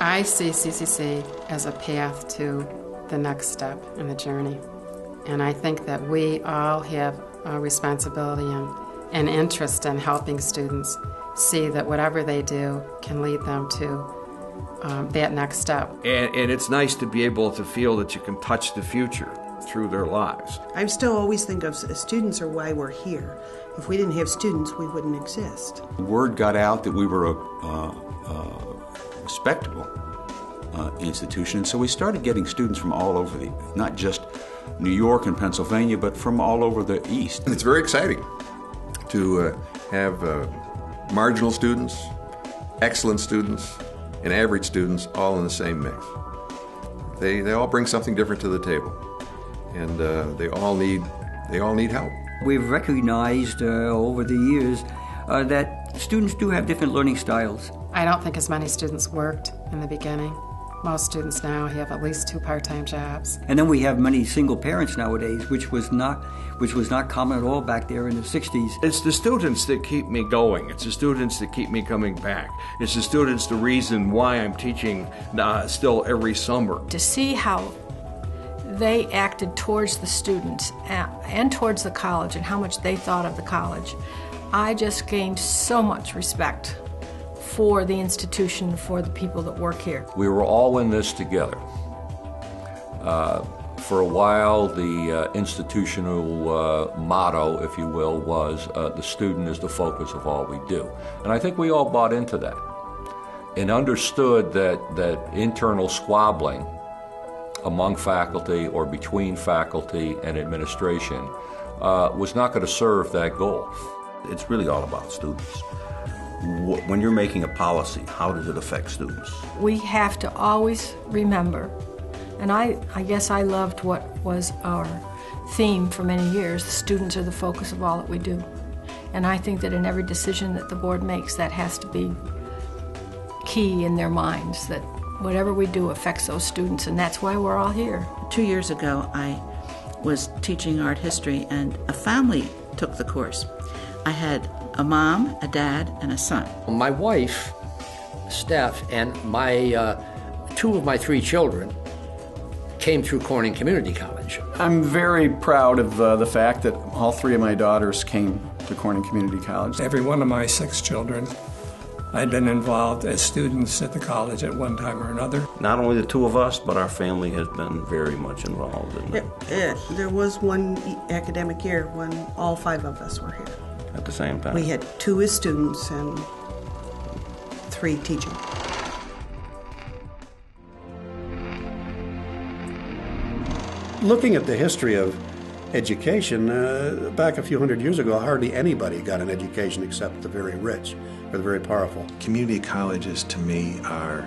I see CCC as a path to the next step in the journey. And I think that we all have a responsibility and interest in helping students see that whatever they do can lead them to that next step. And it's nice to be able to feel that you can touch the future through their lives. I still always think of students are why we're here. If we didn't have students, we wouldn't exist. The word got out that we were a respectable institution, and so we started getting students from all over not just New York and Pennsylvania, but from all over the East. It's very exciting to have marginal students, excellent students, and average students all in the same mix. They all bring something different to the table, and they all need help. We've recognized over the years that students do have different learning styles. I don't think as many students worked in the beginning. Most students now have at least 2 part-time jobs. And then we have many single parents nowadays, which was not common at all back there in the 60s. It's the students that keep me going. It's the students that keep me coming back. It's the students the reason why I'm teaching still every summer. To see how they acted towards the students and towards the college and how much they thought of the college, I just gained so much respect for the institution, for the people that work here. We were all in this together. For a while, the institutional motto, if you will, was the student is the focus of all we do. And I think we all bought into that and understood that internal squabbling among faculty or between faculty and administration was not going to serve that goal. It's really all about students. When you're making a policy, how does it affect students? We have to always remember, and I guess I loved what was our theme for many years, the students are the focus of all that we do. And I think that in every decision that the board makes, that has to be key in their minds, that whatever we do affects those students, and that's why we're all here. 2 years ago, I was teaching art history, and a family took the course. I had a mom, a dad, and a son. My wife, Steph, and two of my 3 children came through Corning Community College. I'm very proud of the fact that all 3 of my daughters came to Corning Community College. Every one of my 6 children, I'd been involved as students at the college at one time or another. Not only the 2 of us, but our family has been very much involved in it. There was one academic year when all 5 of us were here. At the same time. We had 2 as students and 3 teaching. Looking at the history of education, back a few hundred years ago, hardly anybody got an education except the very rich or the very powerful. Community colleges, to me, are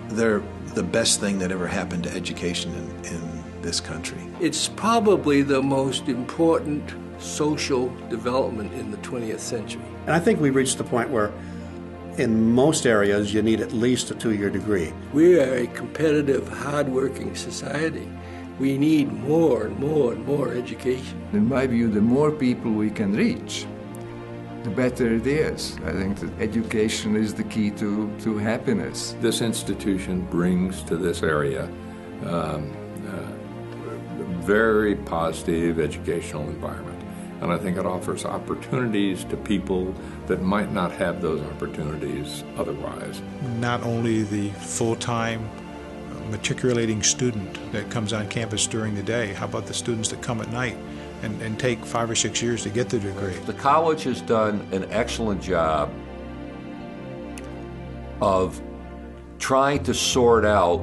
they're the best thing that ever happened to education in this country. It's probably the most important social development in the 20th century. And I think we've reached the point where in most areas you need at least a 2-year degree. We are a competitive, hard-working society. We need more and more and more education. In my view, the more people we can reach, the better it is. I think that education is the key to happiness. This institution brings to this area very positive educational environment. And I think it offers opportunities to people that might not have those opportunities otherwise. Not only the full-time matriculating student that comes on campus during the day, how about the students that come at night and take 5 or 6 years to get their degree? The college has done an excellent job of trying to sort out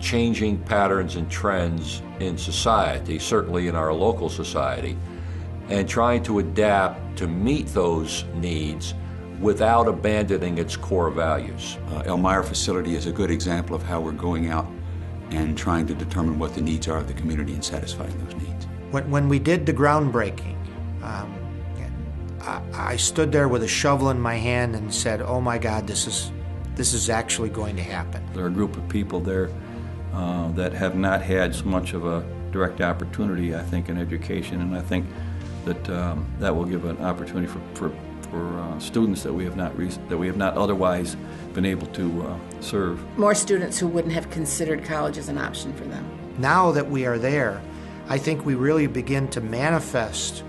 changing patterns and trends in society, certainly in our local society, and trying to adapt to meet those needs without abandoning its core values. Elmira facility is a good example of how we're going out and trying to determine what the needs are of the community and satisfying those needs. When we did the groundbreaking, I stood there with a shovel in my hand and said, oh my God, this is actually going to happen. There are a group of people there that have not had so much of a direct opportunity, I think, in education, and I think that that will give an opportunity for students that we have not otherwise been able to serve. More students who wouldn't have considered college as an option for them. Now that we are there, I think we really begin to manifest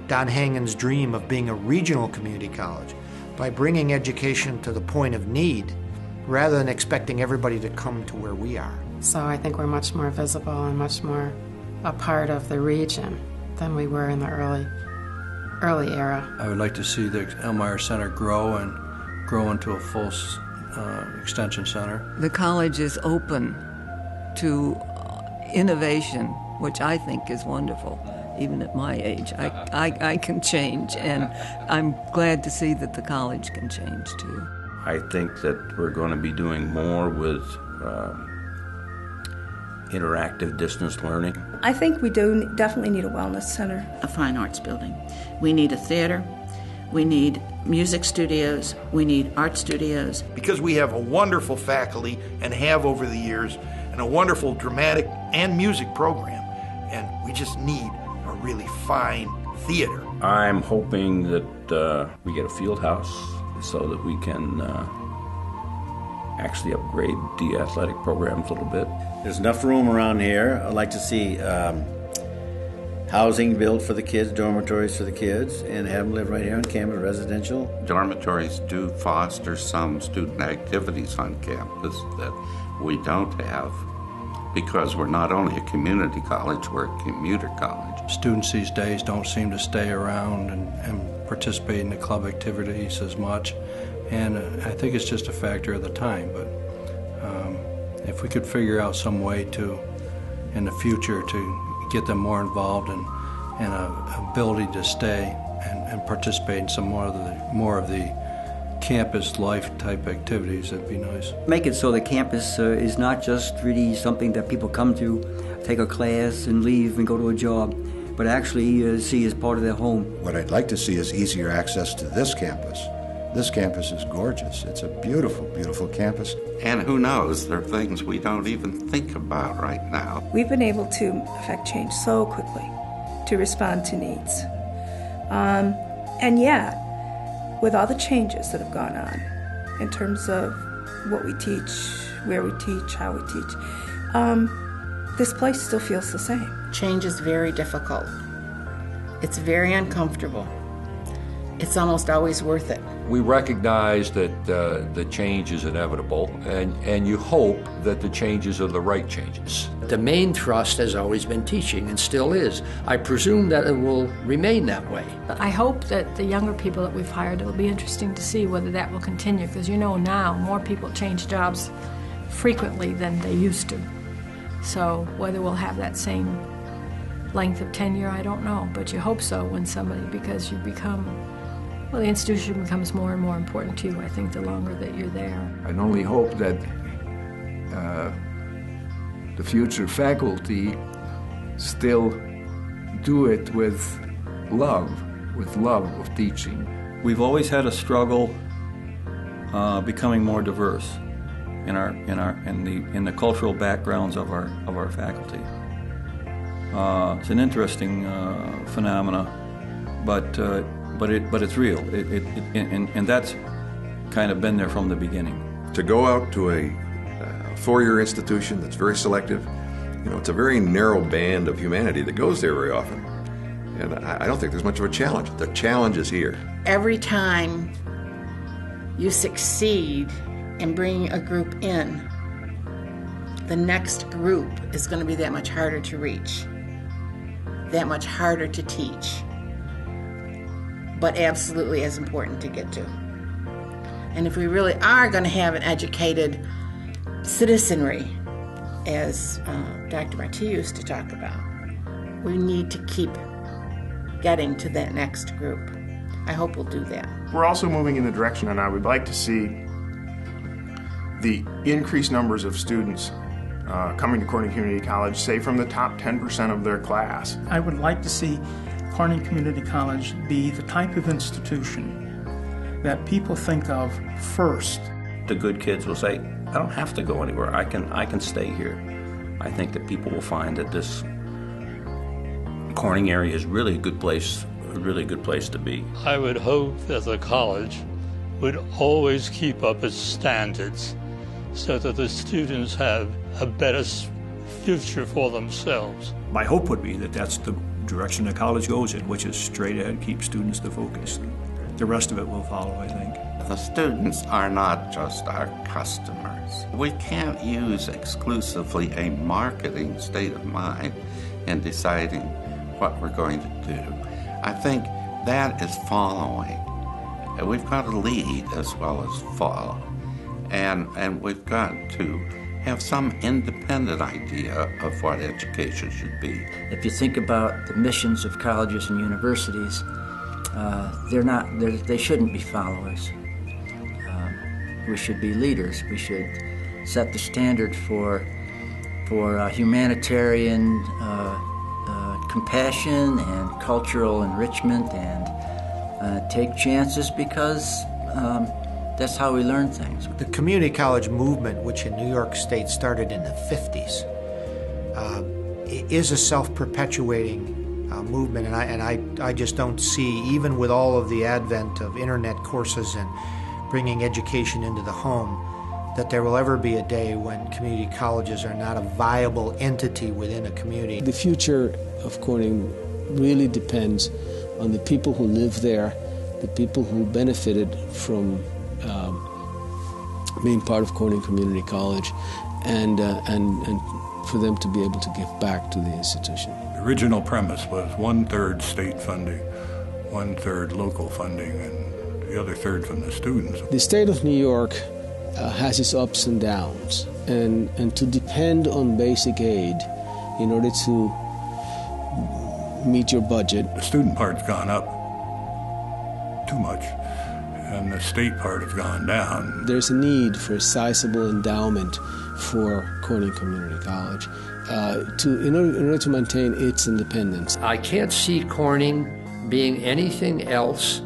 Don Hangen's dream of being a regional community college by bringing education to the point of need rather than expecting everybody to come to where we are. So I think we're much more visible and much more a part of the region than we were in the early era. I would like to see the Elmira Center grow into a full extension center. The college is open to innovation, which I think is wonderful. Even at my age, I can change, and I'm glad to see that the college can change too. I think that we're going to be doing more with interactive distance learning. I think we do definitely need a wellness center. A fine arts building. We need a theater. We need music studios. We need art studios. Because we have a wonderful faculty and have over the years, and a wonderful dramatic and music program. And we just need a really fine theater. I'm hoping that we get a field house so that we can actually upgrade the athletic programs a little bit. There's enough room around here. I'd like to see housing built for the kids, dormitories for the kids, and have them live right here on campus, residential. Dormitories do foster some student activities on campus that we don't have, because we're not only a community college, we're a commuter college. Students these days don't seem to stay around and participate in the club activities as much, and I think it's just a factor of the time, but if we could figure out some way to, in the future, to get them more involved and an ability to stay and participate in some more of the campus life type activities, that'd be nice. Make it so the campus is not just really something that people come to, take a class and leave and go to a job, but actually see as part of their home. What I'd like to see is easier access to this campus. This campus is gorgeous. It's a beautiful, beautiful campus. And who knows, there are things we don't even think about right now. We've been able to affect change so quickly to respond to needs. And yet, with all the changes that have gone on in terms of what we teach, where we teach, how we teach, this place still feels the same. Change is very difficult. It's very uncomfortable. It's almost always worth it. We recognize that the change is inevitable, and you hope that the changes are the right changes. The main thrust has always been teaching, and still is. I presume that it will remain that way. I hope that the younger people that we've hired, it'll be interesting to see whether that will continue, because you know now more people change jobs frequently than they used to. So whether we'll have that same length of tenure, I don't know, but you hope so when somebody, because you become, well, the institution becomes more and more important to you, I think, the longer that you're there. I only hope that the future faculty still do it with love of teaching. We've always had a struggle becoming more diverse in the cultural backgrounds of our faculty. It's an interesting phenomena, but it's real. And that's kind of been there from the beginning. To go out to a four-year institution that's very selective, it's a very narrow band of humanity that goes there very often. And I don't think there's much of a challenge. The challenge is here. Every time you succeed in bringing a group in, the next group is going to be that much harder to reach, that much harder to teach, but absolutely as important to get to. And if we really are going to have an educated citizenry, as Dr. Marti used to talk about, we need to keep getting to that next group. I hope we'll do that. We're also moving in the direction, and I would like to see the increased numbers of students coming to Corning Community College, say from the top 10% of their class. I would like to see Corning Community College be the type of institution that people think of first. The good kids will say, I don't have to go anywhere. I can stay here. I think that people will find that this Corning area is really a good place really good place to be. I would hope that the college would always keep up its standards so that the students have a better future for themselves. My hope would be that that's the direction the college goes in, which is straight ahead, keep students the focus. The rest of it will follow, I think. The students are not just our customers. We can't use exclusively a marketing state of mind in deciding what we're going to do. I think that is following. We've got to lead as well as follow. And we've got to have some independent idea of what education should be. If you think about the missions of colleges and universities, they shouldn't be followers. We should be leaders. We should set the standard for humanitarian compassion and cultural enrichment, and take chances because that's how we learn things. The community college movement, which in New York State started in the 50s, is a self-perpetuating movement, and I just don't see, even with all of the advent of internet courses and bringing education into the home, that there will ever be a day when community colleges are not a viable entity within a community. The future of Corning really depends on the people who live there, the people who benefited from being part of Corning Community College, and for them to be able to give back to the institution. The original premise was 1/3 state funding, 1/3 local funding, and the other third from the students. The state of New York has its ups and downs, and to depend on basic aid in order to meet your budget. The student part's gone up too much, and the state part has gone down. There's a need for a sizable endowment for Corning Community College in order to maintain its independence. I can't see Corning being anything else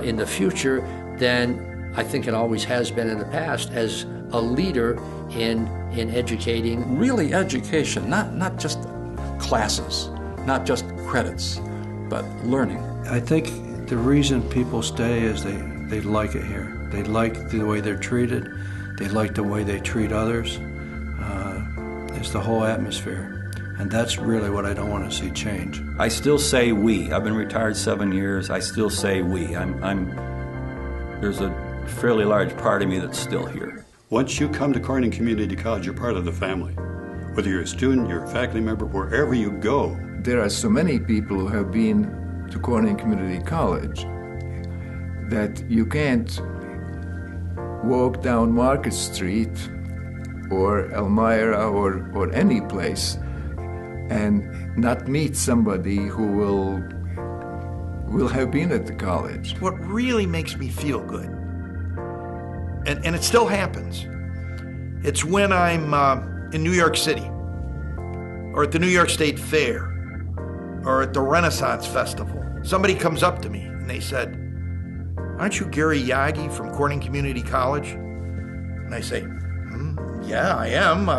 in the future than I think it always has been in the past, as a leader in educating. Really education, not just classes, not just credits, but learning. I think the reason people stay is they like it here. They like the way they're treated. They like the way they treat others. It's the whole atmosphere. And that's really what I don't want to see change. I still say we. I've been retired 7 years. I still say we. There's a fairly large part of me that's still here. Once you come to Corning Community College, you're part of the family. Whether you're a student, you're a faculty member, wherever you go. There are so many people who have been to Corning Community College that you can't walk down Market Street or Elmira or any place and not meet somebody who will have been at the college. What really makes me feel good, and it still happens, it's when I'm in New York City, or at the New York State Fair, or at the Renaissance Festival. Somebody comes up to me and they said, "Aren't you Gary Yagi from Corning Community College?" And I say, "Yeah, I am.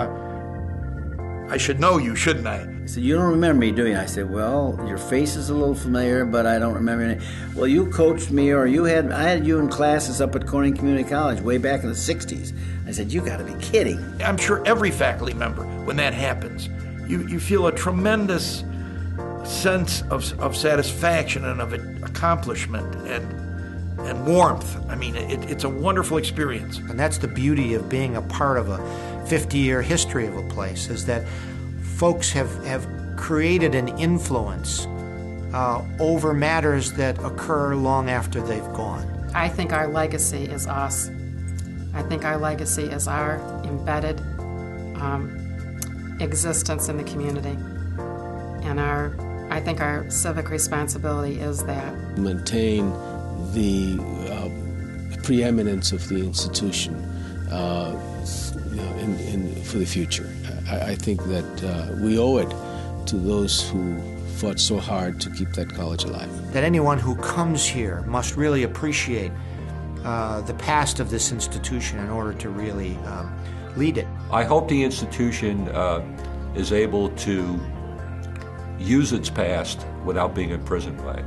I should know you, shouldn't I?" He said, "You don't remember me, do you?" I said, "Well, your face is a little familiar, but I don't remember your name." "Well, you coached me, or I had you in classes up at Corning Community College way back in the 60s. I said, "You got to be kidding." I'm sure every faculty member, when that happens, you feel a tremendous sense of satisfaction and of accomplishment and warmth. I mean, it's a wonderful experience. And that's the beauty of being a part of a 50-year history of a place, is that folks have created an influence over matters that occur long after they've gone. I think our legacy is us. I think our legacy is our embedded existence in the community. And I think our civic responsibility is that. Maintain the preeminence of the institution for the future. I think that we owe it to those who fought so hard to keep that college alive. That anyone who comes here must really appreciate the past of this institution in order to really lead it. I hope the institution is able to use its past without being imprisoned by it.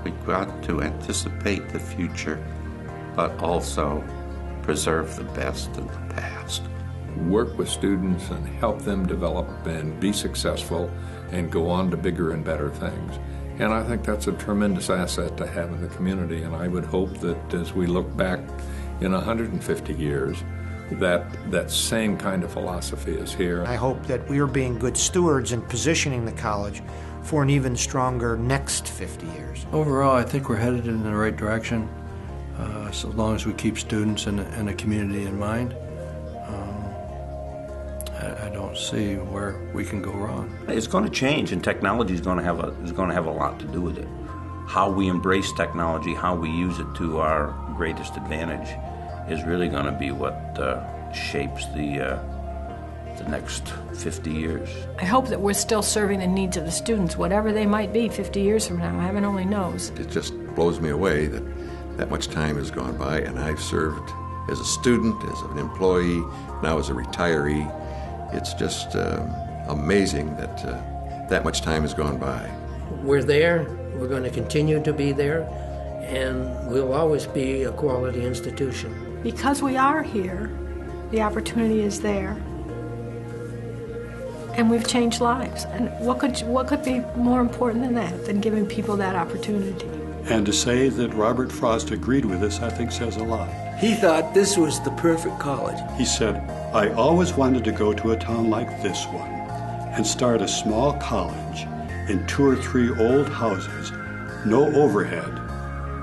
We've got to anticipate the future, but also preserve the best of the past. Work with students and help them develop and be successful and go on to bigger and better things. And I think that's a tremendous asset to have in the community, and I would hope that as we look back in 150 years, that same kind of philosophy is here. I hope that we are being good stewards and positioning the college for an even stronger next 50 years. Overall, I think we're headed in the right direction, so long as we keep students and the community in mind. I don't see where we can go wrong. It's going to change, and technology is going to have a lot to do with it. How we embrace technology, how we use it to our greatest advantage, is really going to be what shapes the next 50 years. I hope that we're still serving the needs of the students, whatever they might be 50 years from now. Heaven only knows. It just blows me away that much time has gone by, and I've served as a student, as an employee, now as a retiree. It's just amazing that much time has gone by. We're there, we're going to continue to be there, and we'll always be a quality institution. Because we are here, the opportunity is there. And we've changed lives. And what could be more important than that, than giving people that opportunity? And to say that Robert Frost agreed with us, I think says a lot. He thought this was the perfect college. He said, I always wanted to go to a town like this one and start a small college in 2 or 3 old houses, no overhead,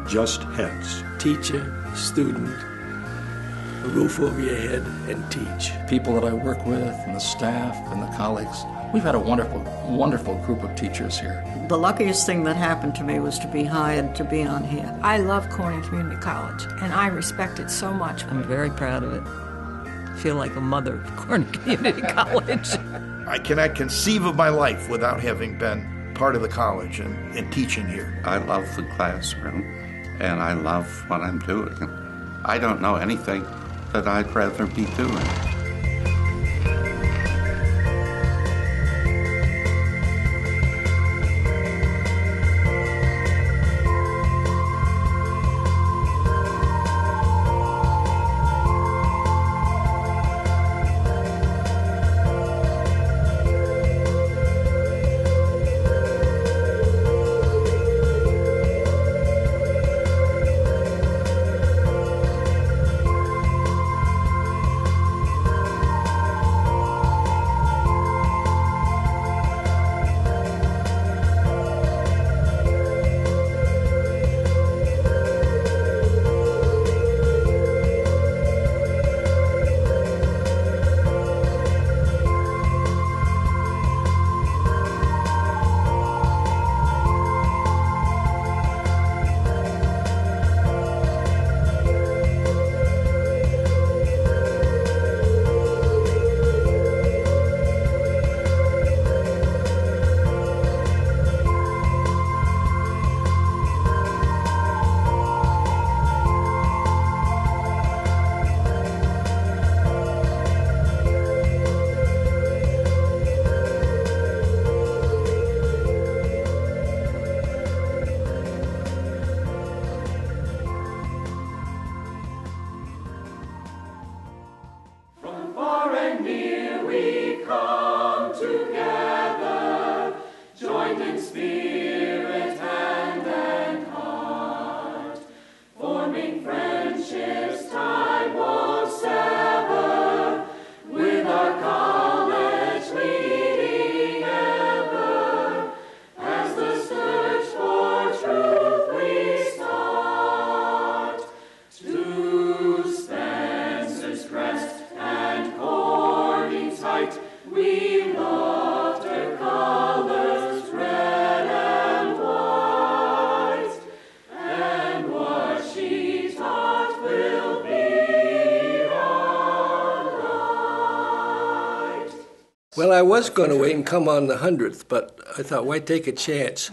just heads. Teacher, student, a roof over your head, and teach. People that I work with and the staff and the colleagues, we've had a wonderful, wonderful group of teachers here. The luckiest thing that happened to me was to be hired to be on here. I love Corning Community College, and I respect it so much. I'm very proud of it. I feel like a mother of Corning Community College. I cannot conceive of my life without having been part of the college and teaching here. I love the classroom, and I love what I'm doing. I don't know anything that I'd rather be doing. Well, I was going to wait and come on the 100th, but I thought, why take a chance?